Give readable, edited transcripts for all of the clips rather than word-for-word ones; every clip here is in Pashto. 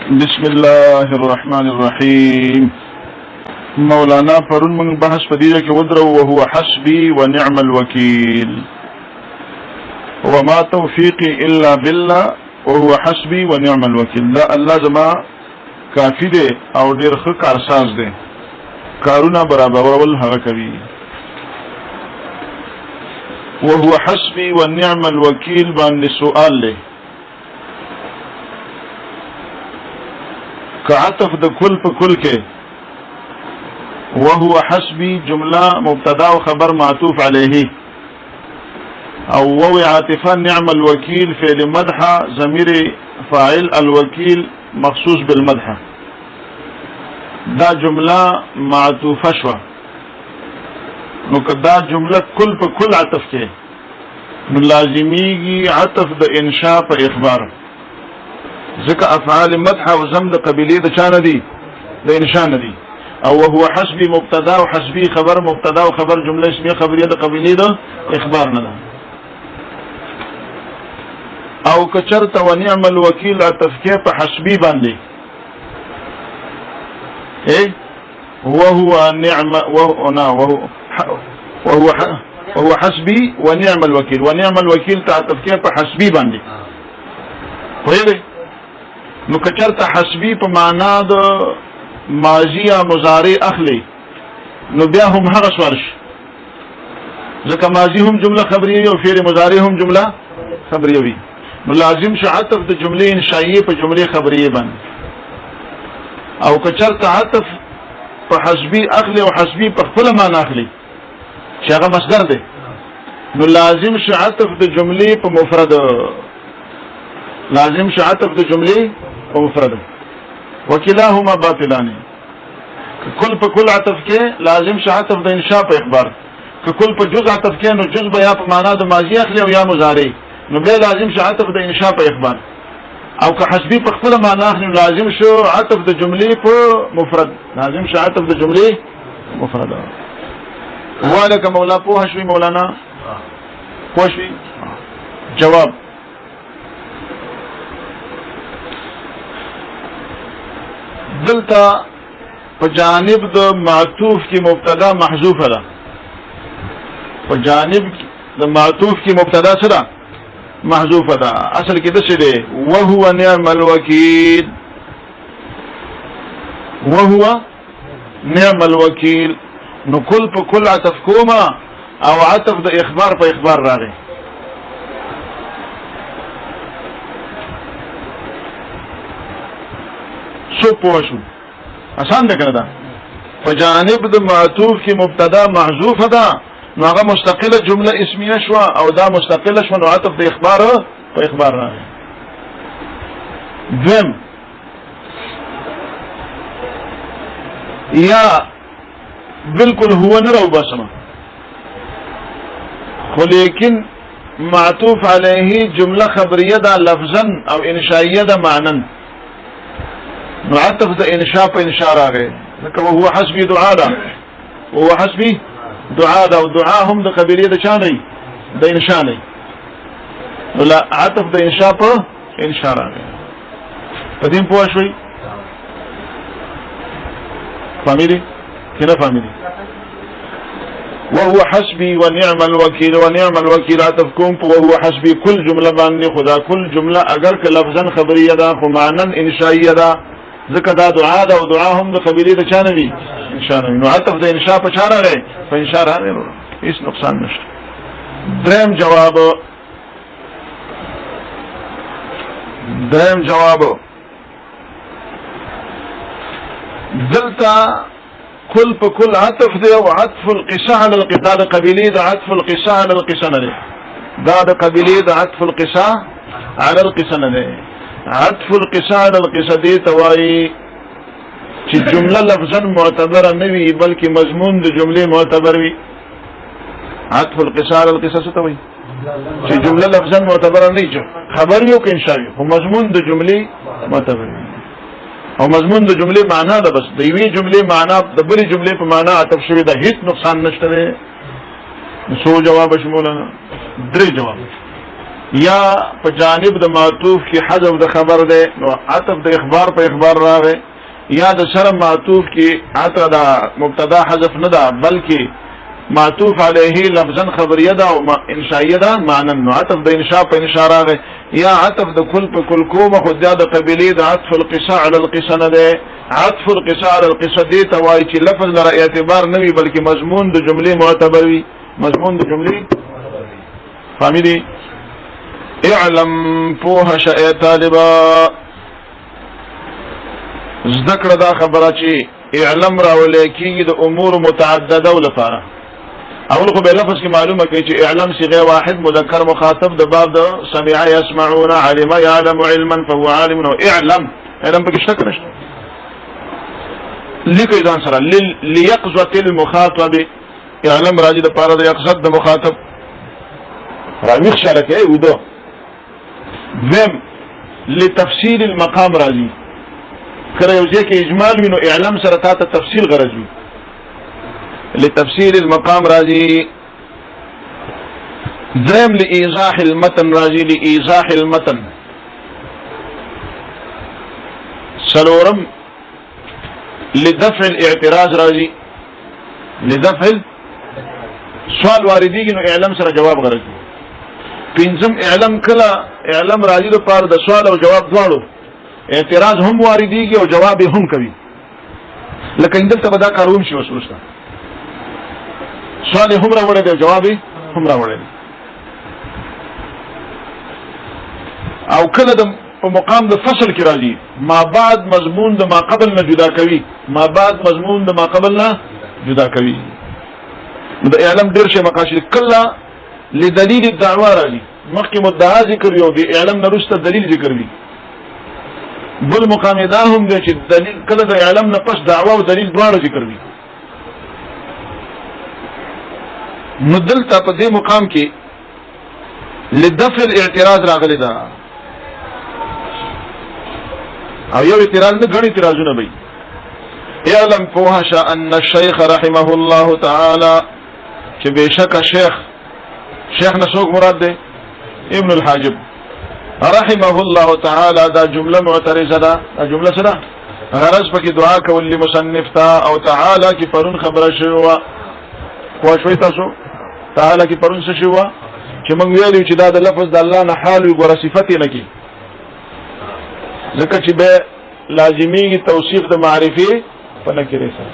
بسم الله الرحمن الرحيم. مولانا پرون من بحث پدیده که ودرو وهو حسبي ونعم الوكيل وما توفيقي الا بالله وهو حسبي ونعم الوكيل. لا الله زما کافی دی او ډیر ښه کارساز دی، کارونه برابرول هغه کوي. وهو حسبي ونعم الوكيل باندې سؤال دی. كعطف د كل په كل کې وهو حسبي جمله مبتدا وخبر معطوف عليه، او وهو عاطفه نعم الوكيل فعل مدح ضمير فاعل الوكيل مخصوص بالمدح. دا جمله معطوفه شو نو کدا جمله كل په كل عطف کې نو لازميږي عطف د انشاء په اخبار، ذکر افعال مدح و زم د قبیله د چانه دي د انشاء نه دي. او وهو حسبي مبتدا او حسبي خبر مبتدا او خبر جمله اسميه خبريه د قبیله د اخبار نه ده. او کچرت و نعم الوكيل تفکیه په حسبي باندې وهو نعم وهو حسبي ونعم الوكيل ونعم الوكيل تفکیه په حسبي باندې وایي. نو کچرته حسبي په معنا د ماضي یا مضارع اخلي نو بیا هم هغه سوارش، ځکه ماضي هم جمله خبريه او فعل مضارع هم جمله خبريه وي، نو لازم شو عطف د جمله انشائيه په جمله خبريه باندې. او کچرته عطف په حسبي اخلي او حسبي په خپل معنا اخلي چې هغه مصدر دی، نو لازم شو عطف د جمله په مفرد، لازم شو عطف د جمله ومفرد. وكلاهما باطلان. كل په كل عطف کې لازم شو عطف د انشاء په اخبار، كل په جزء عطف کې نو جزء بیا په معنا د ماضي اخلي او یا مضارع، نو بیا لازم شو عطف د انشاء په اخبار. او که حسبي په خپل معنا اخلي لازم شو عطف د جملې په مفرد، لازم شو عطف د جملې مفرد. والک مولا پوه شوي مولانا پوه شوي. جواب دلتا په جانب د معطوف کی مبتدا محذوفه ده، په جانب د معطوف کی مبتدا سره محذوفه ده. اصل کې د څه دی؟ وهو نعم الوكيل، وهو نعم الوكيل. نو کل په کل عطف کوما او عطف د اخبار په اخبار راغی. سو پوشو آسان ده کنه. دا په جانب د معطوف کی مبتدا محذوفه ده، نو هغه مستقله جمله اسمیه شو او دا مستقله شو، نو عطف د اخبار په اخبار راغی. دویم یا بالکل هو نه راو باسمه، خو لیکن معطوف علیه جمله خبریه ده لفظا او انشائیه ده معنا، نو عطف د انشاء په انشاء راغی. ځکه وهو حسبي دعاء ده، وهو حسبي دعاء ده، او دعاء هم د قبیله د چا نه د انشاء نه، نو لا عطف د انشاء په انشاء راغی. په دې پوه شوي؟ فهمیدي کنه فهمیدي؟ وهو حسبي ونعم الوكيل ونعم الوكيل عطف کوم په وهو حسبي كل جمله باندې، خدا كل جمله اگر که لفظا خبریه ده خو معنا انشائیه ده، ځکه دا دعا ده او دعا هم د قبیله د چا نه وي انشاء نه، نو عطف د انشاء په چا راغی؟ په انشاء راغی، هیڅ نقصان نشته. دریم جواب دلتا كل په كل عطف دی او عطف القصه على القطاع د قبیله د عطف القصه على القصه نه دی، دا د قبیله د عطف القصه على القصه نه دی. عطف القصه على القصه دی توای چې جمله لفظا معتبره نه وي بلکې مضمون د جمله معتبر وي. عطف القصه على القصه څه ته وایي؟ چې جمله لفظا معتبره نه وي، خبر یو کې انشاء وي، خو مضمون د جمله معتبر وي. او مضمون د جمله معنا ده، بس د یوې جمله معنا د بلې جمله په معنا عطف شوی ده، هیڅ نقصان نشته. سو جواب شمولانا درې جواب. یا په جانب د معطوف کې حذف د خبر ده نو عطف د اخبار په اخبار راغی، یا د سره معطوف کې عطف د مبتدا حذف نه ده بلکې معطوف علیه لفظا خبریه ده او انشائیه ده معنا، نو عطف د انشاء په انشاء راغی، یا عطف د کل په کل کومه خو د قبیله د عطف القصاء علی القصه نه ده. عطف القصاء علی القصه دې ته وایي چې لفظ لره اعتبار نه وي بلکې مضمون د جملې معتبر وي، مضمون د جملې فهمیدي. اعلم پوه شه ای طالبا، ذکر دا خبره چې اعلم راولې کېږي د امور متعدده لپاره. اول خو به لفظ کې معلومه کوي چې اعلم صيغه واحد مذکر مخاطب د باب د سمع يسمعون علم يعلم علما فهو عالم. اعلم علم پکې شک نشته، لیکي ځان سره ليقظه المخاطب، اعلم راځي د پاره د یقظت د مخاطب راویښ شرکه ودو. ذم لتفصيل المقام راځي، کله یو ځکه اجمال وینو اعلام سره تا ته تفصیل غرض وي. لتفصيل المقام راځي. ذم لإيضاح المتن راځي، لإيضاح المتن. سلورم لدفع الاعتراض راځي، لدفع سوال واردېږي نو اعلام سره جواب غرض وي. پنځم اعلام کله اعلام راځي د پاره د سوال او جواب دواړو، اعتراض هم واردېږي او جواب هم کوي. لکه دلته به دا کاروم شي وسوسته سوال هم راوړی دی جواب هم راوړی دی. او کله د په مقام د فصل کې راځي ما بعد مضمون د ما قبل نه جدا کوي، ما بعد مضمون د ما قبل نه جدا کوي. د اعلام ډیر شي مقاصد کله لدلیل الدعوه راځي، مخکې مدعا ذکر یو دی اعلام نه وروسته دلیل ذکر وي. بل مقام دا هم دی چې دلیل کله د اعلام نه پس دعوه او دلیل دواړه ذکر وي. نو دلته په دې مقام کې لدفع الاعتراض راغلی دا، او یو اعتراض نه غني اعتراضونه وي. اعلم فوهش ان الشيخ رحمه الله تعالى چې بشک شیخ نسوک مراد ده ابن الحاجب رحمه الله تعالى دا جمله معترضه ده، دا جمله سره غرض پکې دعا کول لمصنف تا او تعالی کی پرون خبره شوه خو شوي تاسو تعالی کی پرون څه شوه چې موږ ویلو چې دا د لفظ د الله نه حال وي ګوره صفت نه کی، ځکه چې به لازمي توصیف د معرفي په نکره سره.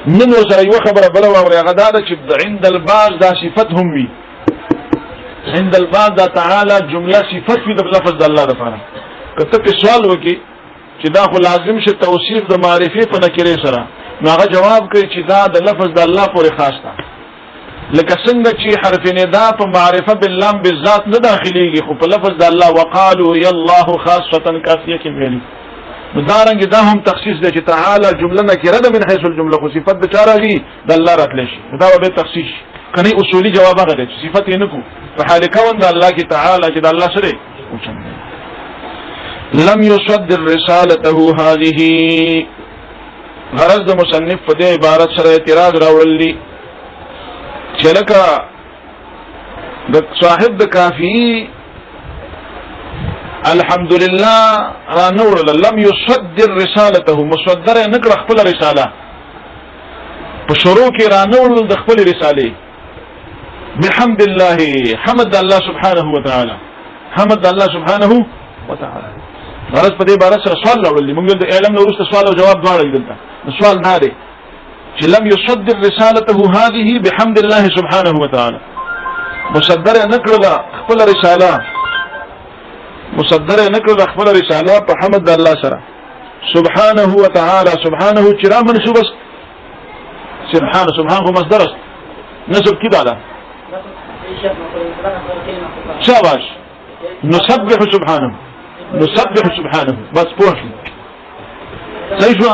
نن سره یو خبره بل او هغه دا چې عند الباز دا صفت هم وي، عند الباز دا تعالی جمله صفت وي د لفظ د الله لپاره. کته په سوال وکي چې دا خو لازم شي توصیف د معرفي په نکره سره، نو هغه جواب کوي چې دا د لفظ د الله پورې خاص ده. لکه څنګه چې حرف ندا په معرفه باللام بالذات نه داخليږي خو په لفظ د الله وقالوا يا الله خاصه کافیه کې ویلي. نو دارنګ دا هم تخصیص دی چې تعالی جمله نکره ده من حيث الجمله، خو صفت د چا راغلي د الله راتلی شي، دا به تخصیص کني اصولي جواب هغه دی چې صفت یې نه کو په حال کون د الله کې تعالی چې د الله سره لم يصدر رسالته هذه. غرض د مصنف په دې عبارت سره اعتراض راوړلی چې لکه د صاحب د کافی الحمدلله را نور لم يصدر رسالته، مصدر نکړه خپل رساله په شروع کې را نور د خپل رساله. بحمد الله، حمد الله سبحانه وتعالى، حمد الله سبحانه وتعالى. غرض په دې عبارت سره سوال راوړلی، موږ د علم نو ورسته سوال او جواب دواړه دلته. سوال نه دی چې لم يصدر رسالته هذه بحمد الله سبحانه وتعالى، مصدر نکړه خپل رساله، مصدر نکړه خپل رساله په حمد الله سره سبحانه وتعالى. سبحانه چې را منسوب سبحانه، سبحانه مصدر نسب کیدا ده شاباش. نسبح سبحانه، نسبح سبحانه بس پوښ صحیح شو.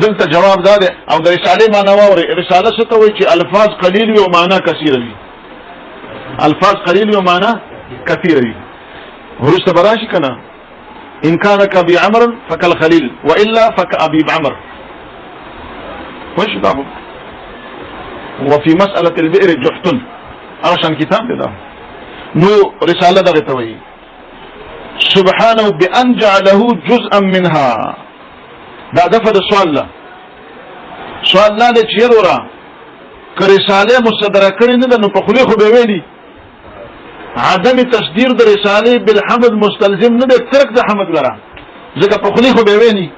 دلته جواب ده او د رساله معنا وره. رساله څه ته وایي چې الفاظ قلیل وي او معنا کثیر وي، الفاظ قلیل وي او معنا کثیر وي. ورسته براشي کنه ان كان كابي عمر فكالخليل والا فكابي عمر. وش ده وفي مسألة البئر جحت عشان كتاب ده نو رسالة ده غتوي سبحانه بأن جعله جزءا منها دا دفع ده سؤال لا چیرورا که رساله مصدره کړی نه ده نو په خولې خو به ویلي عدم تصدیر د رساله بالحمد مستلزم نه ده ترک د حمد لره ځکه په خولې خو به ویلي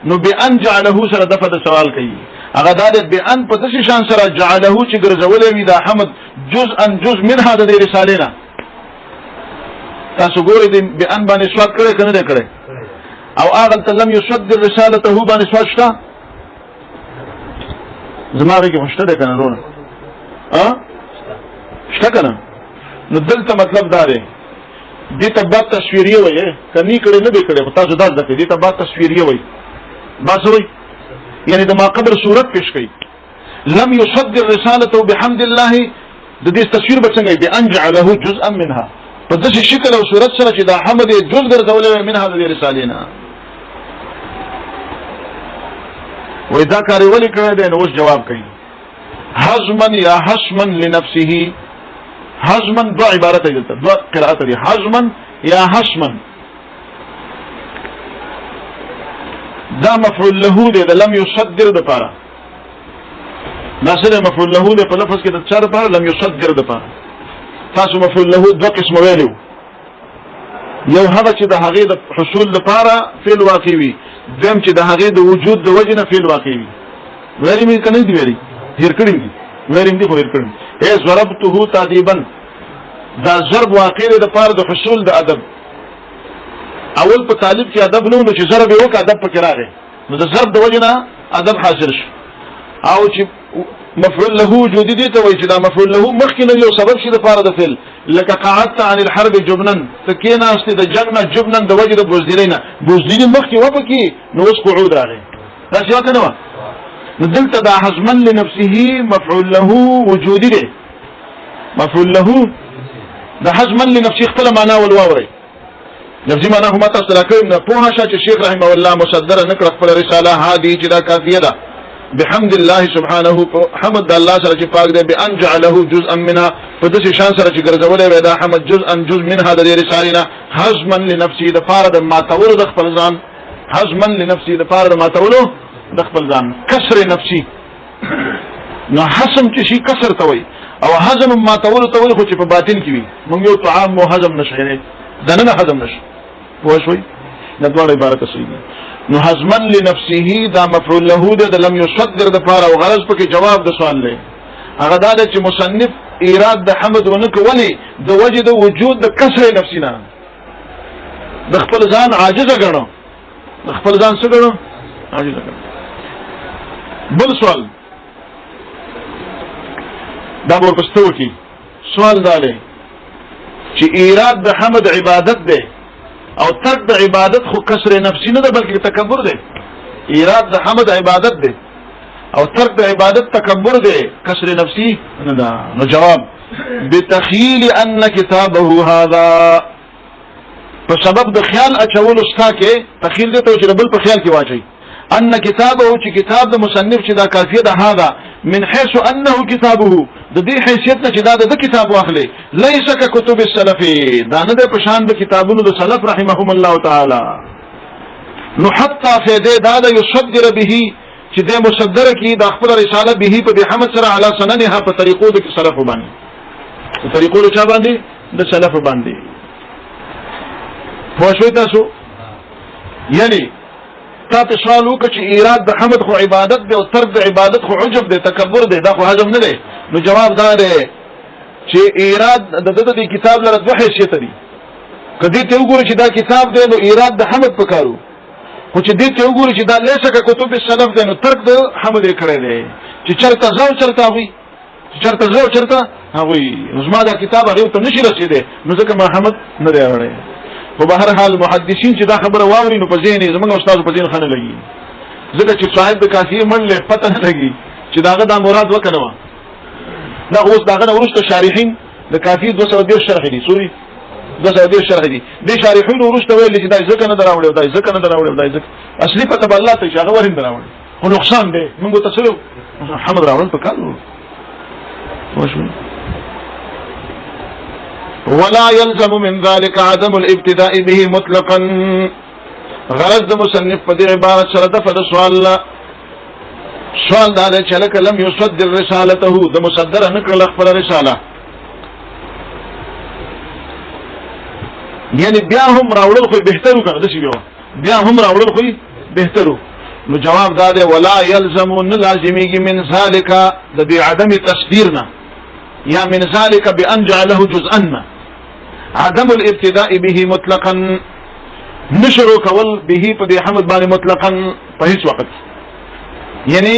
نو بأن جعله سره دفع د سوال کوي هغه دا ده بأن په داسې شان سره جعله چې ګرځولې وي دا حمد جز منها د رسالې نه تاسو ګورئ د بأن باندې سواد کړی که نه دی کړی او هغه لم يصدر رسالته باندې سواد شته زماغه کې مشته ده کنه رونه شته کنه نو دلته مطلب دا دی دې ته بعد تصویریه وایي کني کړي نه به کړي تاسو دا ځکه دې ته بعد تصویریه وایي بس وایي یعنی د ما قبل صورت پیش کړي لم يصدر رسالته بحمد الله د دې تصویر بچنګي بأن جعله جزءا منها په دې شکل او صورت سره چې دا حمد جزء ګرځولې منها د رسالې نه وإذا كان ولي كذا نوش جواب كين هزما يا هشما لنفسه هزما دو عبارة جلتا دو قراءة دي هزما يا هشما دا مفعول له دي دا لم يصدر دا پارا ناصر مفعول له دي پلفظ كده تشار پارا لم يصدر دا پارا تاسو مفعول له دو قسم ويلو یو هغه چې د هغې د حصول لپاره فعل واقع وي دویم چې د هغې د وجود د وجې نه فعل واقع وي ویلې مې که نه دي ویلې هېر کړي دي ویلې مې دي خو هېر کړي ضربته تعذیبا دا ضرب واقع دی دپاره د حصول د ادب اول په طالب کې ادب نه و نو چې ضرب یې وکړه ادب پکې راغی نو د ضرب د وجې نه ادب حاصل شو او چې مفعول له وجودي دي ته وایي چې دا مفعول له مخکې نه یو سبب شي دپاره د فعل لکه قعدت عن الحرب جبنا ته کېناستې د جنګ نه جبنا د وجې د بزدلۍ نه بزدلي مخکې وه پکې نو اوس قعود راغی داسې وه که نه وه نو دلته دا حزما لنفسه مفعول له وجودي دی مفعول له دا حزما لنفسه خپله معنا ولواورئ لفظي معنا خو ما تاسو را کړې نه پوهه شه چې شیخ رحمه الله مصدره نه کړه خپله رساله هادي چې دا کافیه ده بحمد الله سبحانه حمد الله سره چې پاک دی بأن جعله جزءا منها په داسې شان سره چې ګرځولې وی دا حمد جزء منها د دې رسالې نه حزما لنفسه د پاره د ماتولو د خپل ځان حزما لنفسه د پاره د ماتولو د خپل ځان کسر نفسي نو حسم چې شي کسر ته وایي او هضم ماتولو ته وایي خو چې په باطن کې وي موږ یو طعام مو هضم نشي دننه هضم نشي پوه شوئ دا دواړه عبارت صحیح دي نو حزما لنفسه دا مفعول له ده لم يصدر د پاره او غرض پکې جواب د سوال لې هغه دا چې مصنف ایراد د حمد ونک ولی د وجد وجود د کسر نفسنا د خپل ځان عاجز غنو د خپل ځان څه غنو عاجز غنو بل سوال دا ورپستو کی سوال دا لې چې ایراد د حمد عبادت ده او ترک د عبادت خو کسر نفسی نه ده بلکې تکبر ده ایراد د حمد عبادت ده او ترک د عبادت تکبر ده کسر نفسی نه ده نو جواب بتخیل ان کتابه هذا په سبب د خیال اچول استا کې تخیل ده ته چې بل په خیال کې واچي ان کتابه چې کتاب د مصنف چې دا کافیه ده هذا من حيث انه كتابه د دې حیثیت نه چې دا د کتاب واخلي ليس ككتب السلف دا نه د پشان د کتابونو د سلف رحمهم الله تعالی نو حتی فیده دا د یصدر به چې د مصدر کی د خپل رساله به په حمد سره علی سننها په طریقو د سلف باندې په طریقو د چا باندې د سلف باندې پوه شئ تاسو یعنی تاسو سوال وکړئ چې ایراد د حمد خو عبادت دی او ترک د عبادت خو عجب دی تکبر دی دا خو حجم نه دی نو جواب دا دی چې ایراد د کتاب لره دوه حیثیت دي کدی ته وګورئ چې دا کتاب دی نو ایراد د حمد پکارو خو چې دې ته وګورئ چې دا لیسه ک کتب السلف دی نو ترک د حمد یې کړی دی چې چرته زو چرته وي چرته زو چرته وي زما دا کتاب هغه ته نشي رسیدي نو ځکه ما حمد نه دی اوري په بهر حال محدثین چې دا خبره واوري نو په ذهن زمونږ استاد په ذهن خنه لګي ځکه چې صاحب د کافیه منله پته نه لګي چې داغه دا مراد وکنه دا اوس داغه ورسته شارحین د کافیه 210 شرح دي سوري 210 شرح دي د شارحین ورسته ویل چې دا ځکه نه دراوړي دا ځکه نه دراوړي دا ځکه اصلي پته الله ته چې هغه ورین دراوړي خو نقصان دی موږ ته سره حمد راوړل پکالو ولا يلزم من ذلك عدم الابتداء به مطلقا. غرض د مصنف په دې عبارت سره د فد سوال دا چې لکه لم يصدر رسالته د مصدر نکړه خپل رساله، یعنی بیا هم راوړل خو بهترو کنه د شي بیا هم راوړل خو بهترو. نو جواب دا دی ولا يلزم لازمي من ذلك د عدم تصديرنا یا من ذلك بان جعله جزءا عدم الابتداء به مطلقا، نشرو کول به په دې حمد باندې مطلقا په هیڅ وخت، یعنی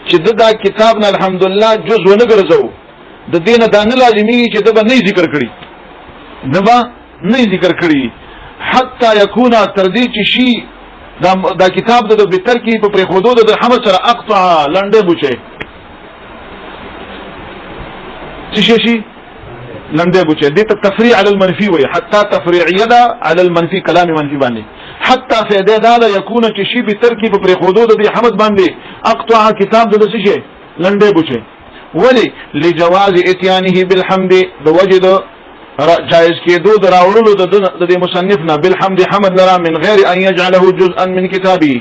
چې دا کتاب نه الحمدلله جز ونه ګرځو د دین دا نه لازمي چې دا نه ذکر کړي دا نه ذکر کړي حتی يكون تردید شي دا کتاب د بتر کې په خودو د حمد سره اقطع لنډه بوچي شي لنډه بوچي دې ته تفریع على المنفي وي حتی تفریعيه ده على المنفي كلام منفي باندې حتی فائده دا يكون شي بتر کې په خودو د حمد باندې اقطع کتاب د شي لنډه بوچي ولی لجواز اتيانه بالحمد بوجد جائز کېدو دراوړلو د مصنفنا بالحمد حمد لرا من غیر ان يجعله جزءا من كتابه،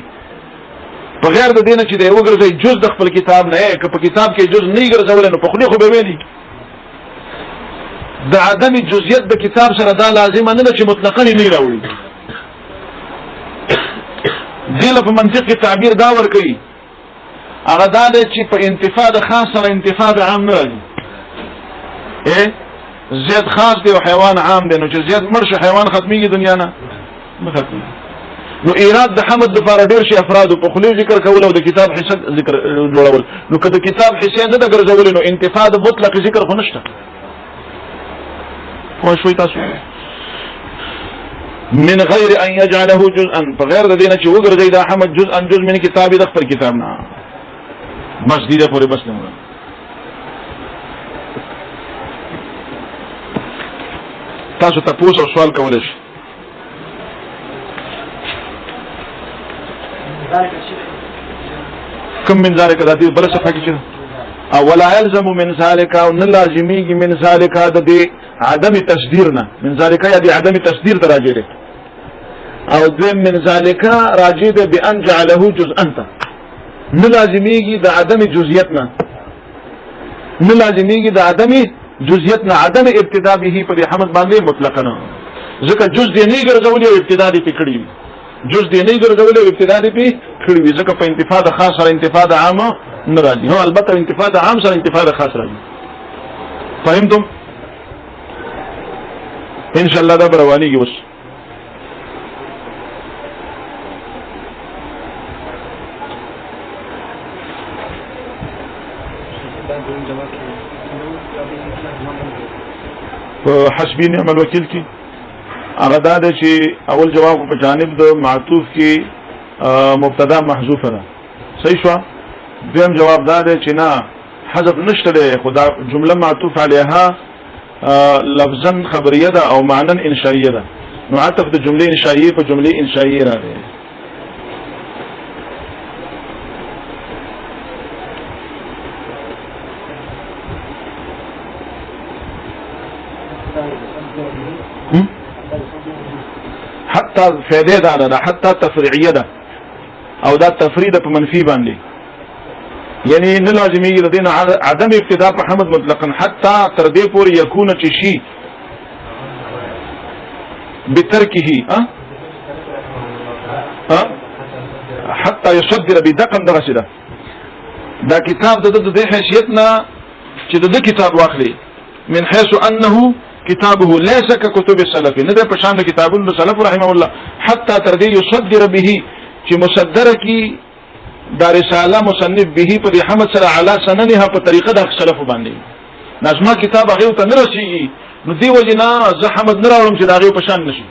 بغیر د دینه چې دی وګرځي جز د خپل کتاب نه که په کتاب کې جز نه ګرځول نو په خلی خو به ویلي د عدم جزئیت د کتاب سره دا لازم نه چې مطلقاً نه راوړي. دله په منطق تعبیر دا ور کوي هغه دا چې په انتفاع خاص سره انتفاع عام نه راځي. زید خاص دی او حیوان عام دی، نو چې زید مرشه حیوان ختميږي دنیا نه ختمي. نو ایراد د حمد د لپاره ډیر شي افراد په خلی ذکر کول او د کتاب حصہ ذکر جوړول، نو کله کتاب حصہ نه د ګرځول نو انتفاع د مطلق ذکر خو نشته. خو شوي تاسو من غیر ان يجعله جزءا بغیر د دینه چې وګرځي دا حمد جزءا جزء من کتاب د خپل کتاب نه بس دې پورې بس نه تاسو تاسو سوال کولای شئ. کوم من ذلك د دې بل څه پکې او ولا يلزم من ذلك او لازمي من ذلك د عدم تصديرنا من ذلك یا د عدم تصدير تراجع او دویم من ذلك راجع بان جعله جزءا لازمي د عدم جزئیتنا لازمي د عدم جزئیتنا عدم ابتداء به په حمد باندې مطلقاً ځکه جز دې نه ګرځولې او ابتداء دې پکړي جز دې نه ګرځولې او ابتداء دې پکړي ځکه په انتفاع خاص سره انتفاع عام نه راځي. هو البته انتفاع عام سره انتفاع خاص راځي. فهمتم؟ ان شاء الله دا بروانيږي وس حسبي نعم الوکیل کی هغه دا ده چې اول جواب په جانب د معطوف کې مبتدا محذوف ده صحیح شو. دویم جواب دا ده چې نه حذف نشته ده خدا جمله معطوف علیها لفظا خبریه ده او معنا انشائیه ده، نو عطف د جمله انشائیه په جمله انشائیه راځي. حتی فائده ده حتی تفریعیه ده او دا تفرید په منفی باندې، یعنی نه لازمي د دین عدم ابتداء په حمد مطلقاً حتی تر دې پورې یکون چې شي بترکه حتی يصدر بدقا درسده دا کتاب د حیثیت نه چې د کتاب واخلي من حيث انه كتابه ليس ككتب السلف نه ده پشان کتابونو سلف رحمه الله حتى تر دې يصدر به چې مصدر کی دا رساله مصنف به په حمد سره علی سننها په طریقه د سلف باندې نظم کتاب هغه ته نه رسیږي، نو دی وجنا زه حمد نه راوړم چې دا هغه پشان نشي.